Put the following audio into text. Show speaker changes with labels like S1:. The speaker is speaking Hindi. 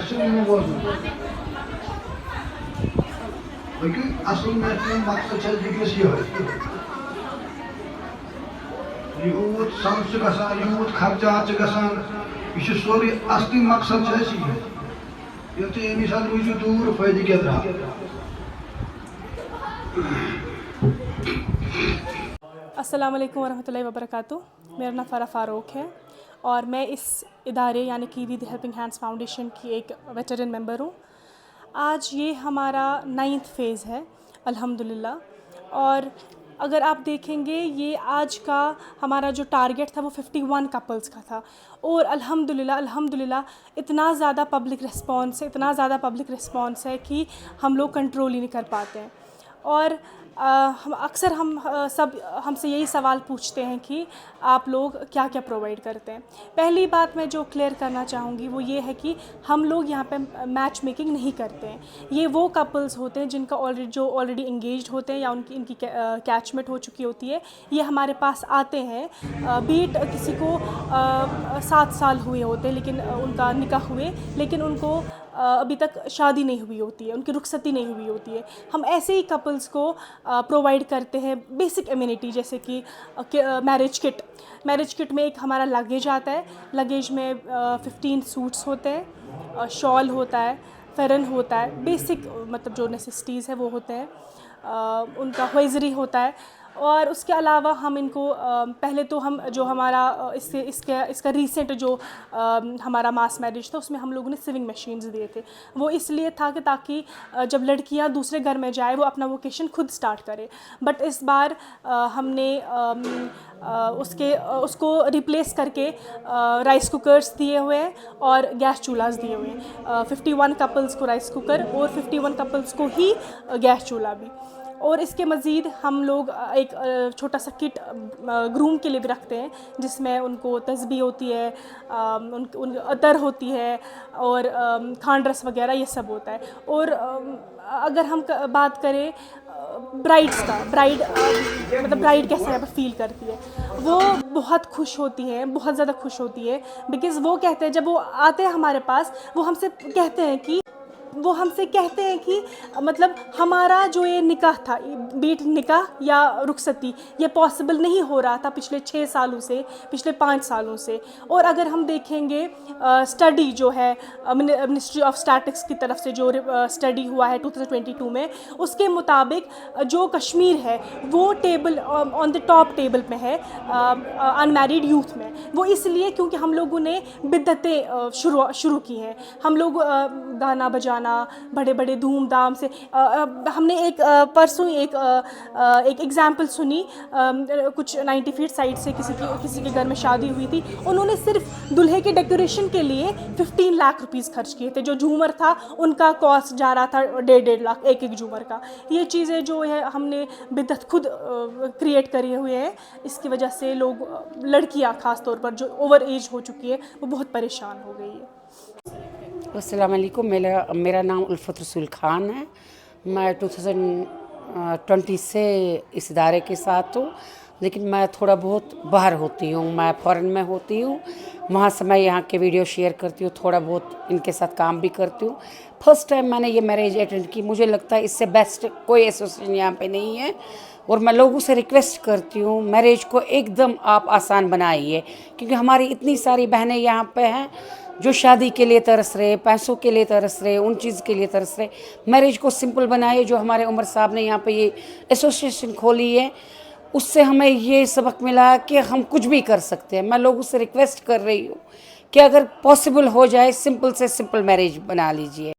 S1: Aksın mı bozdu? Bakın asıl metnin maksat çeldiklesi yok. Yumut samsı gasan, yumut harcaatı gasan, işi soru asli maksat çelsi. Yoksa misal vücudu fayda gelir.
S2: अस्सलाम वालेकुम वरहमतुल्लाहि वबरकातुह। मेरा नाम फ़रा फ़ारूक है और मैं इस इदारे यानी कि दी हेल्पिंग हैंड्स फाउंडेशन की एक वेटरन मेंबर हूँ। आज ये हमारा 9th फेज़ है अल्हम्दुलिल्लाह। और अगर आप देखेंगे ये आज का हमारा जो टारगेट था वो 51 कपल्स का था और अल्हम्दुलिल्लाह इतना ज़्यादा पब्लिक रिस्पॉन्स है कि हम लोग कंट्रोल ही नहीं कर पाते हैं। और हम अक्सर सब हमसे यही सवाल पूछते हैं कि आप लोग क्या क्या प्रोवाइड करते हैं। पहली बात मैं जो क्लियर करना चाहूँगी वो ये है कि हम लोग यहाँ पे मैच मेकिंग नहीं करते हैं। ये वो कपल्स होते हैं जिनका ऑलरेडी इंगेज्ड होते हैं या इनकी कैचमेंट हो चुकी होती है। ये हमारे पास आते हैं, बीट किसी को 7 साल हुए होते हैं लेकिन उनका निकाह हुए लेकिन उनको अभी तक शादी नहीं हुई होती है, उनकी रुखसती नहीं हुई होती है। हम ऐसे ही कपल्स को प्रोवाइड करते हैं बेसिक एमिनिटी जैसे कि मैरिज किट में एक हमारा लगेज आता है। लगेज में 15 सूट्स होते हैं, शॉल होता है, फेरन होता है, बेसिक मतलब जो नेसेसिटीज़ है वो होते हैं, उनका होइजरी होता है। और उसके अलावा हम इनको पहले तो हम जो हमारा इसका रीसेंट जो हमारा मास मैरिज था उसमें हम लोगों ने सिविंग मशीन्स दिए थे। वो इसलिए था कि ताकि जब लड़कियां दूसरे घर में जाए वो अपना वोकेशन खुद स्टार्ट करे। बट इस बार हमने उसको रिप्लेस करके राइस कुकर्स दिए हुए हैं और गैस चूल्हा दिए हुए हैं। 51 कपल्स को राइस कुकर और 51 कपल्स को ही गैस चूल्हा भी। और इसके मज़ीद हम लोग एक छोटा सा किट ग्रूम के लिए भी रखते हैं जिसमें उनको तस्बीह होती है, उन अतर होती है और खांडरस वगैरह ये सब होता है। और अगर हम बात करें ब्राइड कैसे फील करती है, वो बहुत खुश होती हैं, बहुत ज़्यादा खुश होती है। बिकॉज़ वो कहते हैं जब वो आते हैं हमारे पास वो हमसे कहते हैं कि मतलब हमारा जो ये निकाह था, बीट निकाह या रुखसती, ये पॉसिबल नहीं हो रहा था पिछले 6 सालों से, पिछले 5 सालों से। और अगर हम देखेंगे स्टडी जो है मिनिस्ट्री ऑफ स्टैटिक्स की तरफ से जो स्टडी हुआ है 2022 में, उसके मुताबिक जो कश्मीर है वो table on the top table में है अनमैरिड यूथ में। वो इसलिए क्योंकि हम लोगों ने बिद्दतें शुरू की हैं। हम लोग गाना बजाना बड़े बड़े धूमधाम से हमने परसों एक एग्जाम्पल सुनी। कुछ 90 फीट साइड से किसी के घर में शादी हुई थी। उन्होंने सिर्फ दूल्हे के डेकोरेशन के लिए 15 लाख रुपीस खर्च किए थे। जो झूमर था उनका कॉस्ट जा रहा था 1.5 लाख एक झूमर का। ये चीज़ें जो है हमने बिद्दत खुद क्रिएट करे हुए हैं। इसकी वजह से लोग, लड़कियां ख़ास तौर पर जो ओवर एज हो चुकी है वो बहुत परेशान हो गई है।
S3: अस्सलाम वालेकुम। मेरा नाम उल्फत रसूल खान है। मैं 2020 से इस इदारे के साथ हूँ, लेकिन मैं थोड़ा बहुत बाहर होती हूँ, मैं फ़ॉरेन में होती हूँ। वहाँ से मैं यहाँ के वीडियो शेयर करती हूँ, थोड़ा बहुत इनके साथ काम भी करती हूँ। फर्स्ट टाइम मैंने ये मैरिज अटेंड की। मुझे लगता है इससे बेस्ट कोई एसोसिएशन यहाँ पे नहीं है। और मैं लोगों से रिक्वेस्ट करती हूँ मैरिज को एकदम आप आसान बनाइए, क्योंकि हमारी इतनी सारी बहनें यहाँ पे हैं जो शादी के लिए तरस रहे, पैसों के लिए तरस रहे, उन चीज़ के लिए तरस रहे। मैरिज को सिंपल बनाइए। जो हमारे उमर साहब ने यहाँ पे ये एसोसिएशन खोली है उससे हमें ये सबक मिला कि हम कुछ भी कर सकते हैं। मैं लोगों से रिक्वेस्ट कर रही हूँ कि अगर पॉसिबल हो जाए सिंपल से सिंपल मैरिज बना लीजिए।